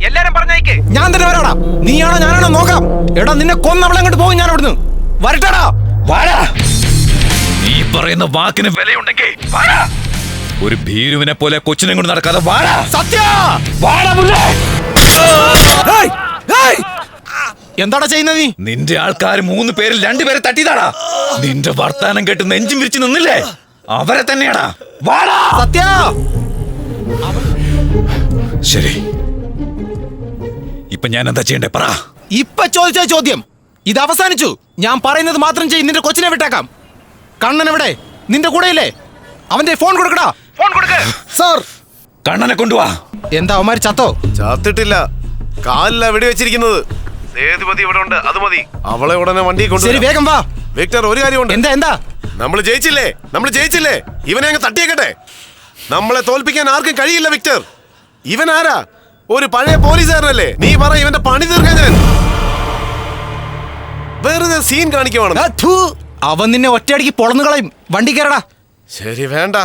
എല്ലാരും പറഞ്ഞേക്ക്. ഞാൻ തന്നെ വരാടാ. നീയാണോ ഞാനാണോ നോക്കാം. എടാ നിന്നെ കൊന്നവളെ അങ്ങോട്ട് പോകും ഞാൻ അവിടുന്ന്. വരട്ടാടാ. വാടാ. നീ പറയുന്ന വാക്കിന് വിലയുണ്ടെങ്കിൽ വാടാ. ഒരു ഭീരുവിനെ പോലെ കൊച്ചിനെ കൊണ്ട് നടക്കാതെ വാടാ. സത്യ വാടാ പുല്ലേ. എന്താടാ ചെയ്യുന്നത് നീ? നിന്റെ ആൾക്കാർ 3 പേരിൽ 2 പേരെ തട്ടിയതാടാ. നിന്റെ വർത്താനം കേട്ട് നെഞ്ചും വിരിച്ചു നിന്നില്ലേ, അവരെ തന്നെയാടാ. വാടാ സത്യ. ശരി, ഇപ്പൊ ഞാൻ എന്താ ചെയ്യണ്ടേ പറ. ഇപ്പൊ ചോദിച്ച ചോദ്യം ഇത് അവസാനിച്ചു. ഞാൻ പറയുന്നത് മാത്രം ചെയ്യും. നിന്റെ കൊച്ചിനെ വിട്ടേക്കാം. കണ്ണൻ എവിടെ? നിന്റെ കൂടെയില്ലേ? അവന്റെ ഫോൺ കൊടുക്കടാ. ഫോൺ കൊടുക്ക്. സാർ കണ്ണനെ കൊണ്ടുവാ. എന്താ അവന്മാര് ചത്തോ? ചത്തിട്ടില്ല, കാലില വെടി വെച്ചിരിക്കുന്നത്. സേതുപതി ഇവിടെ ഉണ്ട്, അത് മതി. അവളെ ഉടനെ വണ്ടി ശരി കൊണ്ടുവരാം. വേഗം വാ. വിക്ടർ, ഒരു കാര്യമുണ്ട്. എന്താ എന്താ? നമ്മൾ ജയിച്ചില്ലേ? ഇവനെ അങ്ങ് തട്ടിയേക്കട്ടെ. നമ്മളെ തോൽപ്പിക്കാൻ ആർക്കും കഴിയില്ല വിക്ടർ. ഇവൻ ആരാ? ഒരു പഴയ പോലീസുകാരനല്ലേ? നീ പറ, ഇവന്റെ പണി തീർക്കാൻ ഞാൻ വെറുതെ സീൻ കാണിക്കുവാണ്. അവൻ നിന്നെ ഒറ്റയടിക്ക് പൊളന്നു കളയും. വണ്ടി കയറടാ. ശരി, വേണ്ട.